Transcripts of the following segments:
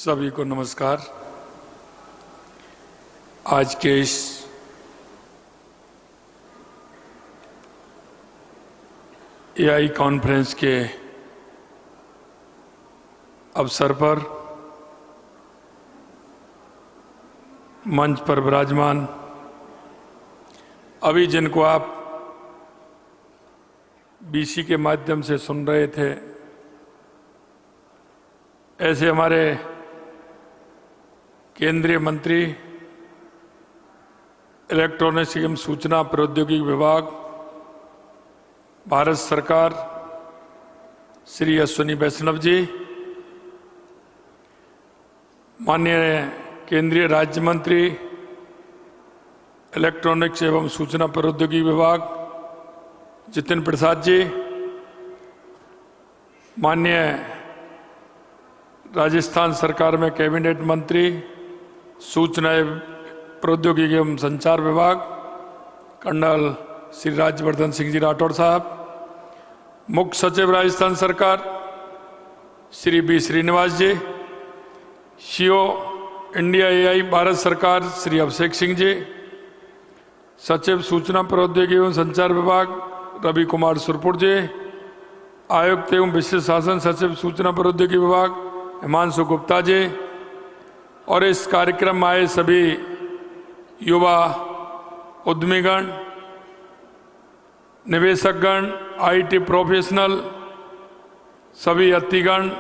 सभी को नमस्कार। आज के इस एआई कॉन्फ्रेंस के अवसर पर मंच पर विराजमान अभी जिनको आप बीसी के माध्यम से सुन रहे थे, ऐसे हमारे केंद्रीय मंत्री इलेक्ट्रॉनिक्स एवं सूचना प्रौद्योगिकी विभाग, भारत सरकार, श्री अश्विनी वैष्णव जी, माननीय केंद्रीय राज्य मंत्री इलेक्ट्रॉनिक्स एवं सूचना प्रौद्योगिकी विभाग जितिन प्रसाद जी, माननीय राजस्थान सरकार में कैबिनेट मंत्री सूचना प्रौद्योगिकी एवं संचार विभाग कर्नल श्री राज्यवर्धन सिंह जी राठौड़ साहब, मुख्य सचिव राजस्थान सरकार श्री बी श्रीनिवास जी, सीओ इंडिया एआई भारत सरकार श्री अभिषेक सिंह जी, सचिव सूचना प्रौद्योगिकी एवं संचार विभाग रवि कुमार सुरपुर जी, आयुक्त एवं विशेष शासन सचिव सूचना प्रौद्योगिकी विभाग हिमांशु गुप्ता जी, और इस कार्यक्रम में आए सभी युवा उद्यमीगण, निवेशकगण, आईटी प्रोफेशनल, सभी अतिथिगण,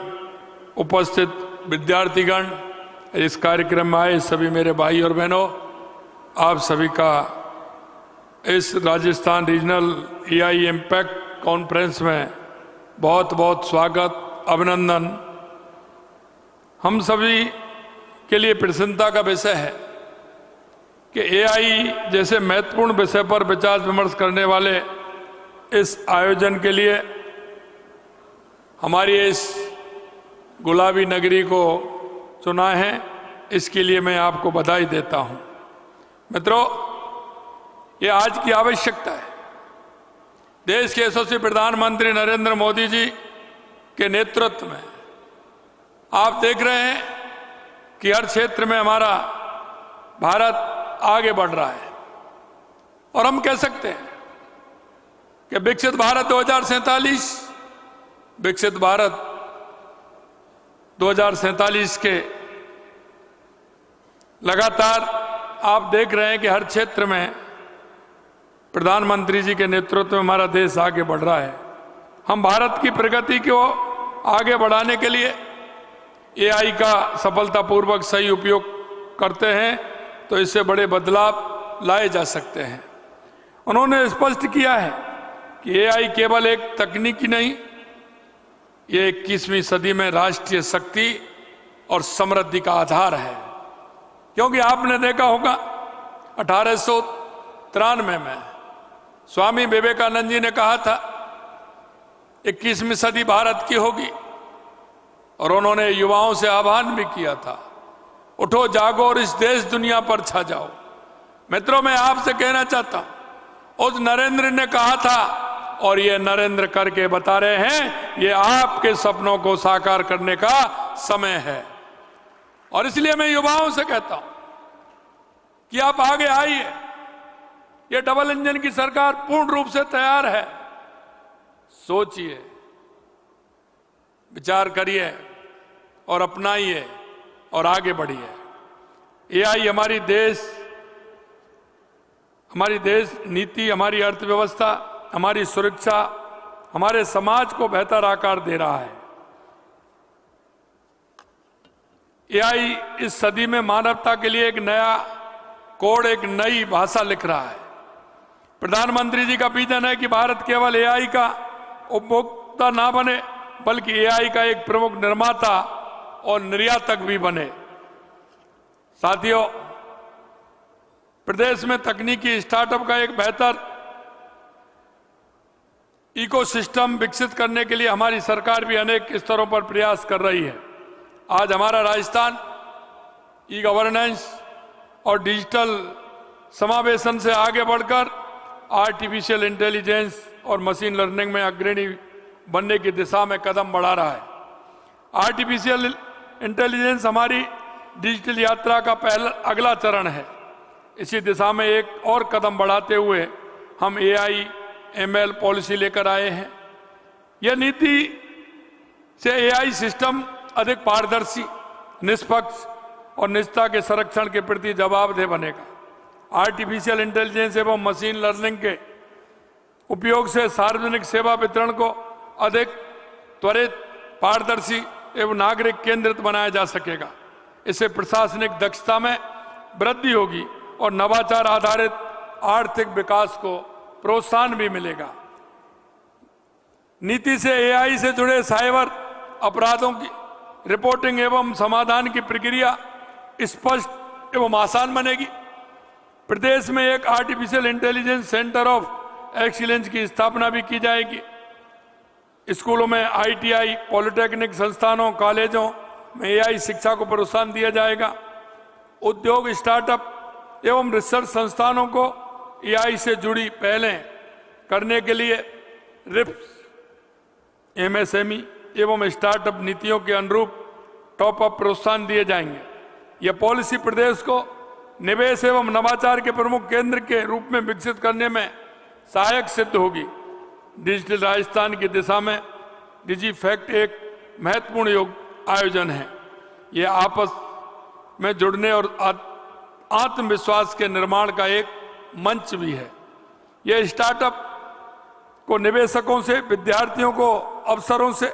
उपस्थित विद्यार्थीगण, इस कार्यक्रम में आए सभी मेरे भाई और बहनों, आप सभी का इस Rajasthan regional AI impact conference में बहुत बहुत स्वागत, अभिनंदन। हम सभी के लिए प्रसन्नता का विषय है कि एआई जैसे महत्वपूर्ण विषय पर विचार विमर्श करने वाले इस आयोजन के लिए हमारी इस गुलाबी नगरी को चुना है। इसके लिए मैं आपको बधाई देता हूं। मित्रों, ये आज की आवश्यकता है। देश के यशस्वी प्रधानमंत्री नरेंद्र मोदी जी के नेतृत्व में आप देख रहे हैं कि हर क्षेत्र में हमारा भारत आगे बढ़ रहा है, और हम कह सकते हैं कि विकसित भारत 2047, विकसित भारत 2047 के लगातार आप देख रहे हैं कि हर क्षेत्र में प्रधानमंत्री जी के नेतृत्व में हमारा देश आगे बढ़ रहा है। हम भारत की प्रगति को आगे बढ़ाने के लिए एआई का सफलतापूर्वक सही उपयोग करते हैं तो इससे बड़े बदलाव लाए जा सकते हैं। उन्होंने स्पष्ट किया है कि एआई केवल एक तकनीक ही नहीं, ये 21वीं सदी में राष्ट्रीय शक्ति और समृद्धि का आधार है। क्योंकि आपने देखा होगा 1893 में स्वामी विवेकानंद जी ने कहा था 21वीं सदी भारत की होगी, और उन्होंने युवाओं से आह्वान भी किया था, उठो जागो और इस देश दुनिया पर छा जाओ। मित्रों, मैं आपसे कहना चाहता हूं, उस नरेंद्र ने कहा था और ये नरेंद्र करके बता रहे हैं, ये आपके सपनों को साकार करने का समय है। और इसलिए मैं युवाओं से कहता हूं कि आप आगे आइए। ये डबल इंजन की सरकार पूर्ण रूप से तैयार है। सोचिए, विचार करिए और अपनाइए और आगे बढ़िए। एआई हमारी देश नीति, हमारी अर्थव्यवस्था, हमारी सुरक्षा, हमारे समाज को बेहतर आकार दे रहा है। एआई इस सदी में मानवता के लिए एक नया कोड, एक नई भाषा लिख रहा है। प्रधानमंत्री जी का विजन है कि भारत केवल एआई का उपभोक्ता ना बने, बल्कि एआई का एक प्रमुख निर्माता और निर्यातक भी बने। साथियों, प्रदेश में तकनीकी स्टार्टअप का एक बेहतर इकोसिस्टम विकसित करने के लिए हमारी सरकार भी अनेक स्तरों पर प्रयास कर रही है। आज हमारा राजस्थान ई गवर्नेंस और डिजिटल समावेशन से आगे बढ़कर आर्टिफिशियल इंटेलिजेंस और मशीन लर्निंग में अग्रणी बनने की दिशा में कदम बढ़ा रहा है। आर्टिफिशियल इंटेलिजेंस हमारी डिजिटल यात्रा का अगला चरण है। इसी दिशा में एक और कदम बढ़ाते हुए हम AI ML पॉलिसी लेकर आए हैं। यह नीति से AI सिस्टम अधिक पारदर्शी, निष्पक्ष और निजता के संरक्षण के प्रति जवाबदेह बनेगा। आर्टिफिशियल इंटेलिजेंस एवं मशीन लर्निंग के उपयोग से सार्वजनिक सेवा वितरण को अधिक त्वरित, पारदर्शी एवं नागरिक केंद्रित बनाया जा सकेगा। इससे प्रशासनिक दक्षता में वृद्धि होगी और नवाचार आधारित आर्थिक विकास को प्रोत्साहन भी मिलेगा। नीति से AI से जुड़े साइबर अपराधों की रिपोर्टिंग एवं समाधान की प्रक्रिया स्पष्ट एवं आसान बनेगी। प्रदेश में एक artificial intelligence centre of excellence की स्थापना भी की जाएगी। स्कूलों में ITI, पॉलिटेक्निक संस्थानों, कॉलेजों में AI शिक्षा को प्रोत्साहन दिया जाएगा। उद्योग, स्टार्टअप एवं रिसर्च संस्थानों को AI से जुड़ी पहलें करने के लिए RIPS, MSME एवं स्टार्टअप नीतियों के अनुरूप टॉप अप प्रोत्साहन दिए जाएंगे। यह पॉलिसी प्रदेश को निवेश एवं नवाचार के प्रमुख केंद्र के रूप में विकसित करने में सहायक सिद्ध होगी। डिजिटल राजस्थान की दिशा में डिजीफैक्ट एक महत्वपूर्ण आयोजन है। यह आपस में जुड़ने और आत्मविश्वास के निर्माण का एक मंच भी है। यह स्टार्टअप को निवेशकों से, विद्यार्थियों को अवसरों से,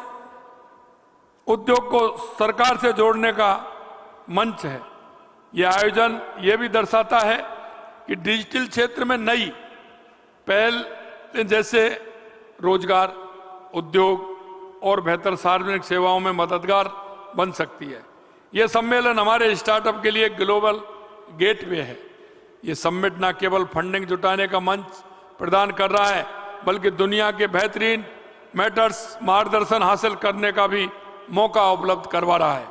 उद्योग को सरकार से जोड़ने का मंच है। यह आयोजन यह भी दर्शाता है कि डिजिटल क्षेत्र में नई पहल जैसे रोजगार, उद्योग और बेहतर सार्वजनिक सेवाओं में मददगार बन सकती है। यह सम्मेलन हमारे स्टार्टअप के लिए ग्लोबल गेटवे है। यह समिट न केवल फंडिंग जुटाने का मंच प्रदान कर रहा है, बल्कि दुनिया के बेहतरीन मैटर्स मार्गदर्शन हासिल करने का भी मौका उपलब्ध करवा रहा है।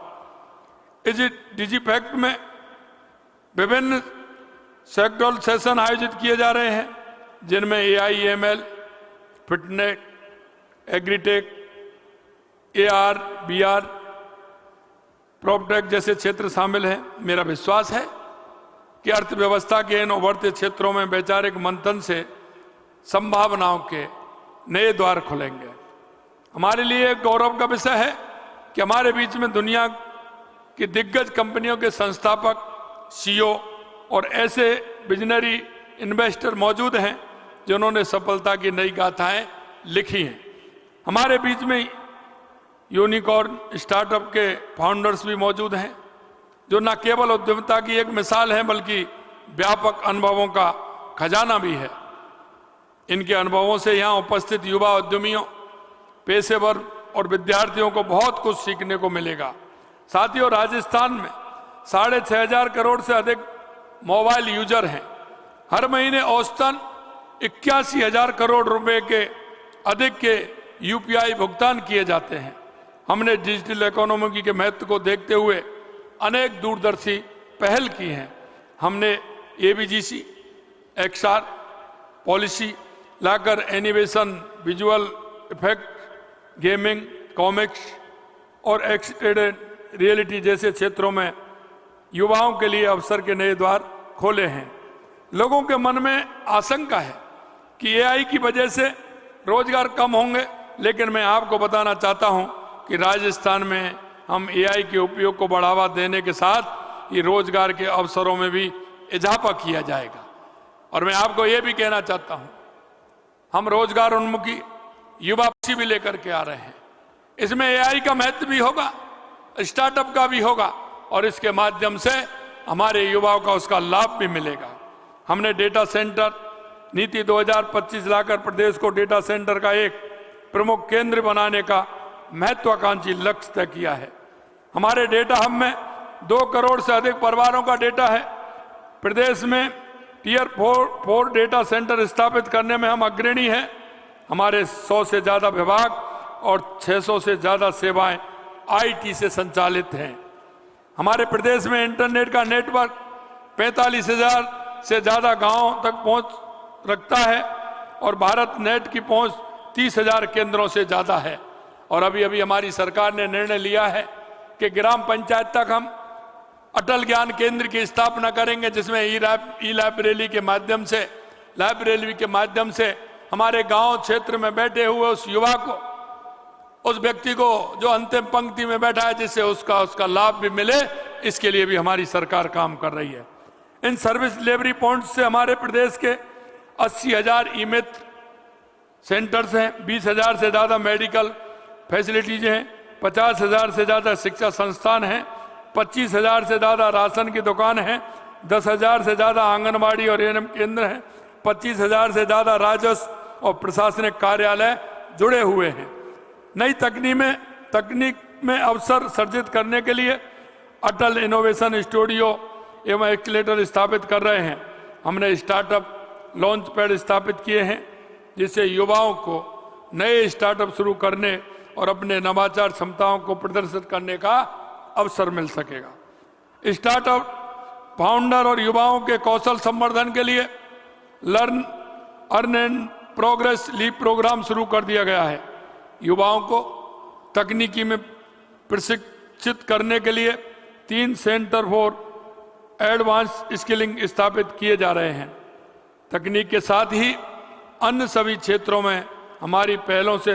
इस डिजीफैक्ट में विभिन्न सेक्टोरल सेशन आयोजित किए जा रहे हैं, जिनमें AI ML, fitness, agritech, AR BR, proptech जैसे क्षेत्र शामिल हैं। मेरा विश्वास है कि अर्थव्यवस्था के इन उभरते क्षेत्रों में वैचारिक मंथन से संभावनाओं के नए द्वार खुलेंगे। हमारे लिए एक गौरव का विषय है कि हमारे बीच में दुनिया की दिग्गज कंपनियों के संस्थापक, CEO और ऐसे विजनरी इन्वेस्टर मौजूद हैं जिन्होंने सफलता की नई गाथाएं लिखी हैं। हमारे बीच में यूनिकॉर्न स्टार्टअप के फाउंडर्स भी मौजूद हैं, जो न केवल उद्यमिता की एक मिसाल है, बल्कि व्यापक अनुभवों का खजाना भी है। इनके अनुभवों से यहाँ उपस्थित युवा उद्यमियों, पेशेवर और विद्यार्थियों को बहुत कुछ सीखने को मिलेगा। साथियों, राजस्थान में 6,500 करोड़ से अधिक मोबाइल यूजर हैं। हर महीने औसतन 81,000 करोड़ रुपए के अधिक के UPI भुगतान किए जाते हैं। हमने डिजिटल इकोनॉमी के महत्व को देखते हुए अनेक दूरदर्शी पहल की हैं। हमने ABGC, XR पॉलिसी लाकर animation, visual effect, gaming, comics और एक्सटेंडेड रियलिटी जैसे क्षेत्रों में युवाओं के लिए अवसर के नए द्वार खोले हैं। लोगों के मन में आशंका है कि AI की वजह से रोजगार कम होंगे, लेकिन मैं आपको बताना चाहता हूं कि राजस्थान में हम AI के उपयोग को बढ़ावा देने के साथ ये रोजगार के अवसरों में भी इजाफा किया जाएगा। और मैं आपको ये भी कहना चाहता हूं, हम रोजगार उन्मुखी युवा पॉलिसी भी लेकर के आ रहे हैं। इसमें AI का महत्व भी होगा, स्टार्टअप का भी होगा, और इसके माध्यम से हमारे युवाओं का उसका लाभ भी मिलेगा। हमने डेटा सेंटर नीति 2025 लाकर प्रदेश को डेटा सेंटर का एक प्रमुख केंद्र बनाने का महत्वाकांक्षी लक्ष्य तय किया है। हमारे डेटा हब में 2 करोड़ से अधिक परिवारों का डेटा है। प्रदेश में Tier 4 डेटा सेंटर स्थापित करने में हम अग्रणी हैं। हमारे 100 से ज्यादा विभाग और 600 से ज्यादा सेवाएं IT से संचालित हैं। हमारे प्रदेश में इंटरनेट का नेटवर्क 45,000 से ज्यादा गांवों तक पहुंच रखता है और भारत नेट की पहुंच 30,000 केंद्रों से ज्यादा है। और अभी अभी हमारी सरकार ने निर्णय लिया है कि ग्राम पंचायत तक हम अटल ज्ञान केंद्र की स्थापना करेंगे, जिसमें ई लाइब्रेरी के माध्यम से हमारे गांव क्षेत्र में बैठे हुए उस युवा को, उस व्यक्ति को जो अंतिम पंक्ति में बैठा है, जिससे उसका लाभ भी मिले, इसके लिए भी हमारी सरकार काम कर रही है। इन सर्विस डिलीवरी पॉइंट से हमारे प्रदेश के 80,000 ई मित्र सेंटर्स हैं, 20,000 से ज़्यादा मेडिकल फैसिलिटीज हैं, 50,000 से ज़्यादा शिक्षा संस्थान हैं, 25,000 से ज़्यादा राशन की दुकान हैं, 10,000 से ज़्यादा आंगनबाड़ी और एएनएम केंद्र हैं, 25,000 से ज़्यादा राजस्व और प्रशासनिक कार्यालय जुड़े हुए हैं। नई तकनीक में अवसर सर्जित करने के लिए अटल इनोवेशन स्टूडियो एवं एक्सीलेटर स्थापित कर रहे हैं। हमने स्टार्टअप लॉन्च पैड स्थापित किए हैं, जिससे युवाओं को नए स्टार्टअप शुरू करने और अपने नवाचार क्षमताओं को प्रदर्शित करने का अवसर मिल सकेगा। स्टार्टअप फाउंडर और युवाओं के कौशल संवर्धन के लिए learn earn and progress leap program शुरू कर दिया गया है। युवाओं को तकनीकी में प्रशिक्षित करने के लिए 3 सेंटर फॉर एडवांस स्किलिंग स्थापित किए जा रहे हैं। तकनीक के साथ ही अन्य सभी क्षेत्रों में हमारी पहलों से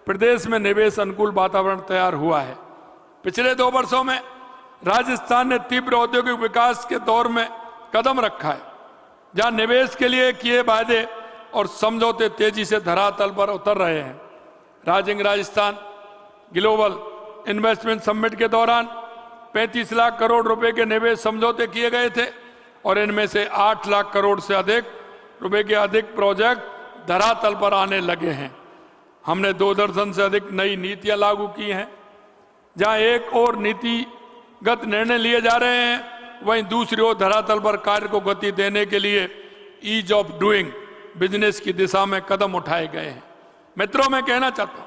प्रदेश में निवेश अनुकूल वातावरण तैयार हुआ है। पिछले 2 वर्षों में राजस्थान ने तीव्र औद्योगिक विकास के दौर में कदम रखा है, जहां निवेश के लिए किए वादे और समझौते तेजी से धरातल पर उतर रहे हैं। राजिंग राजस्थान ग्लोबल इन्वेस्टमेंट समिट के दौरान 35 लाख करोड़ रुपए के निवेश समझौते किए गए थे और इनमें से 8 लाख करोड़ से अधिक रुपए के अधिक प्रोजेक्ट धरातल पर आने लगे हैं। हमने 2 दर्जन से अधिक नई नीतियां लागू की हैं। जहां एक और नीतिगत निर्णय लिए जा रहे हैं, वहीं दूसरी ओर धरातल पर कार्य को गति देने के लिए ईज ऑफ डूइंग बिजनेस की दिशा में कदम उठाए गए हैं। मित्रों, मैं कहना चाहता हूं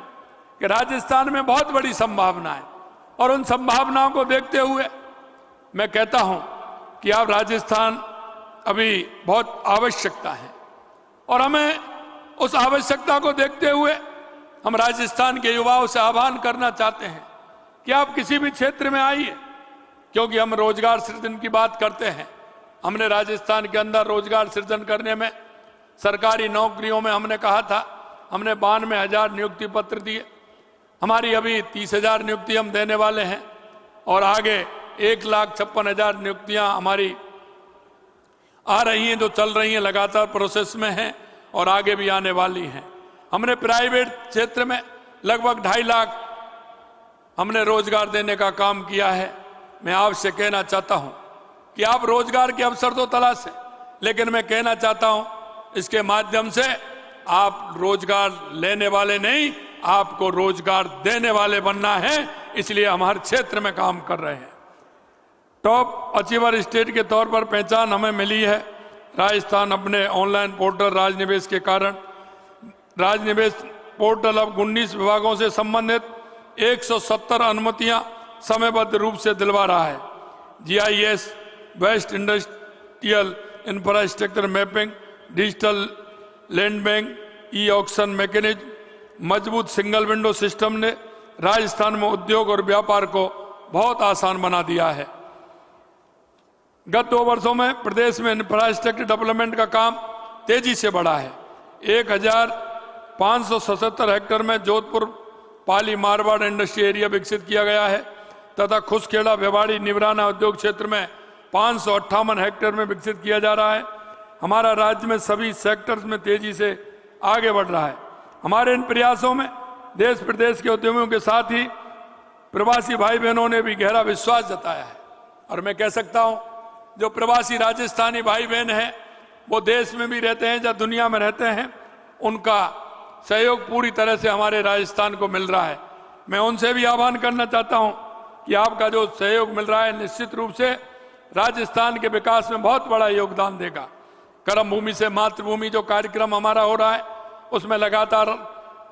कि राजस्थान में बहुत बड़ी संभावना है और उन संभावनाओं को देखते हुए मैं कहता हूं कि अब राजस्थान अभी बहुत आवश्यकता है और हमें उस आवश्यकता को देखते हुए हम राजस्थान के युवाओं से आह्वान करना चाहते हैं कि आप किसी भी क्षेत्र में आइए, क्योंकि हम रोजगार सृजन की बात करते हैं। हमने राजस्थान के अंदर रोजगार सृजन करने में सरकारी नौकरियों में हमने कहा था, हमने 92,000 नियुक्ति पत्र दिए। हमारी अभी 30,000 नियुक्ति हम देने वाले हैं और आगे 1,56,000 नियुक्तियां हमारी आ रही हैं, जो चल रही हैं, लगातार प्रोसेस में हैं और आगे भी आने वाली हैं। हमने प्राइवेट क्षेत्र में लगभग 2.5 लाख हमने रोजगार देने का काम किया है। मैं आपसे कहना चाहता हूं कि आप रोजगार के अवसर तो तलाशें, लेकिन मैं कहना चाहता हूं इसके माध्यम से आप रोजगार लेने वाले नहीं, आपको रोजगार देने वाले बनना है। इसलिए हम हर क्षेत्र में काम कर रहे हैं। टॉप अचीवर स्टेट के तौर पर पहचान हमें मिली है। राजस्थान अपने ऑनलाइन पोर्टल राजनिवेश के कारण राजनिवेश पोर्टल अब 19 विभागों से संबंधित 170 अनुमतियां समयबद्ध रूप से दिलवा रहा है। GIS, west industrial infrastructure mapping, digital land bank, e auction mechanism, मजबूत सिंगल विंडो सिस्टम ने राजस्थान में उद्योग और व्यापार को बहुत आसान बना दिया है। गत 2 वर्षों में प्रदेश में इंफ्रास्ट्रक्चर डेवलपमेंट का काम तेजी से बढ़ा है। 1,577 हेक्टेयर में जोधपुर पाली मारवाड़ इंडस्ट्री एरिया विकसित किया गया है तथा खुसखेड़ा भिवाड़ी निवराना उद्योग क्षेत्र में 558 हेक्टेयर में विकसित किया जा रहा है। हमारा राज्य में सभी सेक्टर्स में तेजी से आगे बढ़ रहा है। हमारे इन प्रयासों में देश प्रदेश के उद्यमियों के साथ ही प्रवासी भाई बहनों ने भी गहरा विश्वास जताया है और मैं कह सकता हूं, जो प्रवासी राजस्थानी भाई बहन हैं, वो देश में भी रहते हैं या दुनिया में रहते हैं, उनका सहयोग पूरी तरह से हमारे राजस्थान को मिल रहा है। मैं उनसे भी आह्वान करना चाहता हूं कि आपका जो सहयोग मिल रहा है निश्चित रूप से राजस्थान के विकास में बहुत बड़ा योगदान देगा। कर्म भूमि से मातृभूमि जो कार्यक्रम हमारा हो रहा है, उसमें लगातार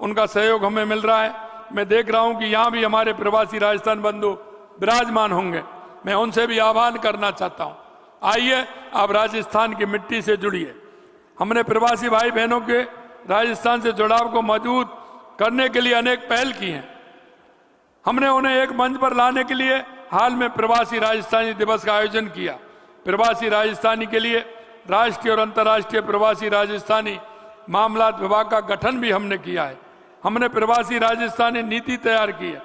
उनका सहयोग हमें मिल रहा है। मैं देख रहा हूं कि यहाँ भी हमारे प्रवासी राजस्थान बंधु विराजमान होंगे। मैं उनसे भी आह्वान करना चाहता हूं, आइए आप राजस्थान की मिट्टी से जुड़िए। हमने प्रवासी भाई बहनों के राजस्थान से जुड़ाव को मजबूत करने के लिए अनेक पहल की हैं। हमने उन्हें एक मंच पर लाने के लिए हाल में प्रवासी राजस्थानी दिवस का आयोजन किया। प्रवासी राजस्थानी के लिए राष्ट्रीय और अंतर्राष्ट्रीय प्रवासी राजस्थानी मामलात विभाग का गठन भी हमने किया है। हमने प्रवासी राजस्थानी नीति तैयार की है,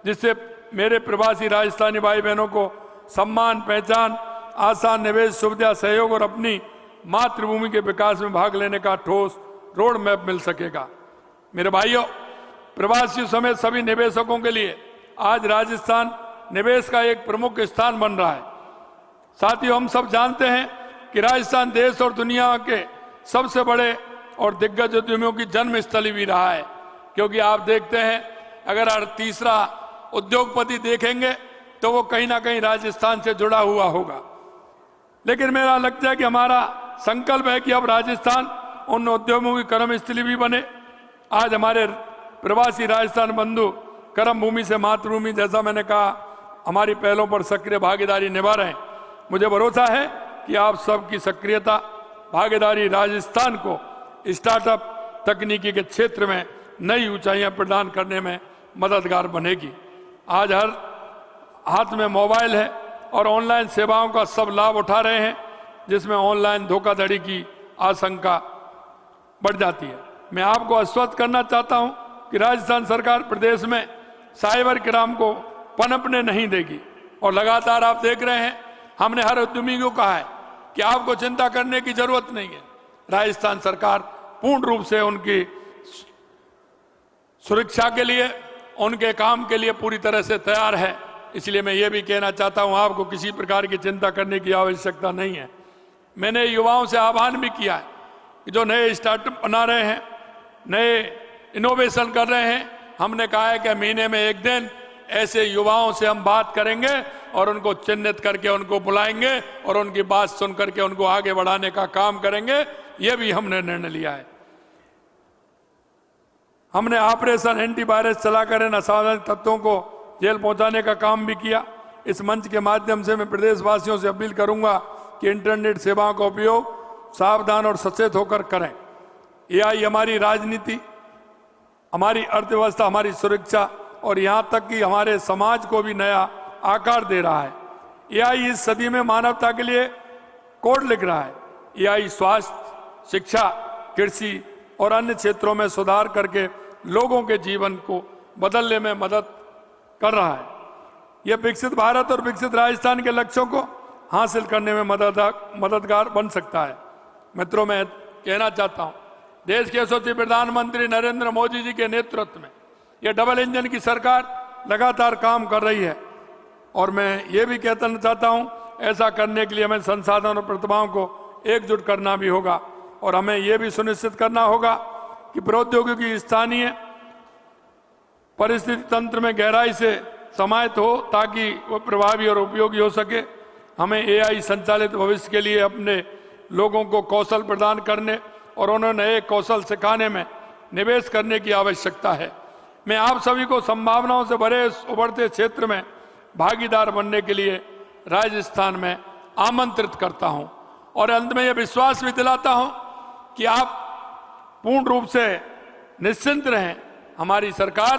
जिससे मेरे प्रवासी राजस्थानी भाई बहनों को सम्मान, पहचान, आसान निवेश, सुविधा, सहयोग और अपनी मातृभूमि के विकास में भाग लेने का ठोस रोड मैप मिल सकेगा। मेरे भाइयों, प्रवासियों समेत सभी निवेशकों के लिए आज राजस्थान निवेश का एक प्रमुख स्थान बन रहा है। साथियों, हम सब जानते हैं कि राजस्थान देश और दुनिया के सबसे बड़े और दिग्गज उद्यमियों की जन्म स्थली भी रहा है, क्योंकि आप देखते हैं अगर हर तीसरा उद्योगपति देखेंगे तो वो कहीं ना कहीं राजस्थान से जुड़ा हुआ होगा। लेकिन मेरा लगता है कि हमारा संकल्प है कि अब राजस्थान उन उद्योगों की कर्म स्थली भी बने। आज हमारे प्रवासी राजस्थान बंधु कर्म भूमि से मातृभूमि, जैसा मैंने कहा, हमारी पहलों पर सक्रिय भागीदारी निभा रहे हैं। मुझे भरोसा है कि आप सबकी सक्रियता, भागीदारी राजस्थान को स्टार्टअप तकनीकी के क्षेत्र में नई ऊंचाइयां प्रदान करने में मददगार बनेगी। आज हर हाथ में मोबाइल है और ऑनलाइन सेवाओं का सब लाभ उठा रहे हैं, जिसमें ऑनलाइन धोखाधड़ी की आशंका बढ़ जाती है। मैं आपको आश्वस्त करना चाहता हूं कि राजस्थान सरकार प्रदेश में साइबर क्राइम को पनपने नहीं देगी। और लगातार आप देख रहे हैं, हमने हर उद्यमी को कहा है कि आपको चिंता करने की जरूरत नहीं है। राजस्थान सरकार पूर्ण रूप से उनकी सुरक्षा के लिए, उनके काम के लिए पूरी तरह से तैयार है। इसलिए मैं ये भी कहना चाहता हूं, आपको किसी प्रकार की चिंता करने की आवश्यकता नहीं है। मैंने युवाओं से आह्वान भी किया है कि जो नए स्टार्टअप बना रहे हैं, नए इनोवेशन कर रहे हैं, हमने कहा है कि महीने में एक दिन ऐसे युवाओं से हम बात करेंगे और उनको चिन्हित करके उनको बुलाएंगे और उनकी बात सुन करके उनको आगे बढ़ाने का काम करेंगे। ये भी हमने निर्णय लिया है। हमने ऑपरेशन एंटीवायरस चलाकर इन असावधान तत्वों को जेल पहुंचाने का काम भी किया। इस मंच के माध्यम से मैं प्रदेशवासियों से अपील करूंगा कि इंटरनेट सेवाओं का उपयोग सावधान और सचेत होकर करें। एआई हमारी राजनीति, हमारी अर्थव्यवस्था, हमारी सुरक्षा और यहाँ तक कि हमारे समाज को भी नया आकार दे रहा है। एआई इस सदी में मानवता के लिए कोड लिख रहा है। एआई स्वास्थ्य, शिक्षा, कृषि और अन्य क्षेत्रों में सुधार करके लोगों के जीवन को बदलने में मदद कर रहा है। यह विकसित भारत और विकसित राजस्थान के लक्ष्यों को हासिल करने में मददगार बन सकता है। मित्रों, मैं कहना चाहता हूं, देश के यशस्वी प्रधानमंत्री नरेंद्र मोदी जी के नेतृत्व में यह डबल इंजन की सरकार लगातार काम कर रही है। और मैं ये भी कहना चाहता हूं, ऐसा करने के लिए हमें संसाधन और प्रतिभाओं को एकजुट करना भी होगा और हमें यह भी सुनिश्चित करना होगा कि प्रौद्योगिकी स्थानीय परिस्थिति तंत्र में गहराई से समाहित हो ताकि वह प्रभावी और उपयोगी हो सके। हमें एआई संचालित भविष्य के लिए अपने लोगों को कौशल प्रदान करने और उन्हें नए कौशल सिखाने में निवेश करने की आवश्यकता है। मैं आप सभी को संभावनाओं से भरे इस उभरते क्षेत्र में भागीदार बनने के लिए राजस्थान में आमंत्रित करता हूं और अंत में यह विश्वास भी दिलाता हूं कि आप पूर्ण रूप से निश्चिंत रहें। हमारी सरकार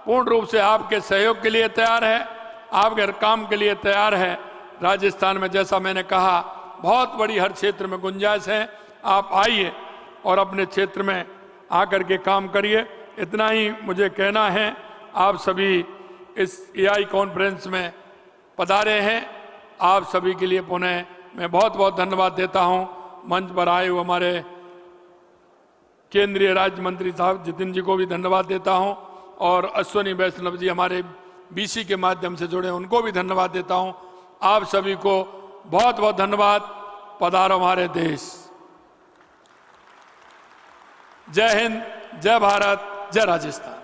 पूर्ण रूप से आपके सहयोग के लिए तैयार है, आपके काम के लिए तैयार है। राजस्थान में, जैसा मैंने कहा, बहुत बड़ी हर क्षेत्र में गुंजाइश है। आप आइए और अपने क्षेत्र में आकर के काम करिए। इतना ही मुझे कहना है। आप सभी इस एआई कॉन्फ्रेंस में पधारे हैं, आप सभी के लिए पुनः मैं बहुत बहुत धन्यवाद देता हूं। मंच पर आए हुए हमारे केंद्रीय राज्य मंत्री साहब जितिन जी को भी धन्यवाद देता हूं और अश्विनी वैष्णव जी हमारे बीसी के माध्यम से जुड़े, उनको भी धन्यवाद देता हूं। आप सभी को बहुत बहुत धन्यवाद। पधारो हमारे देश। जय हिंद, जय भारत, जय राजस्थान।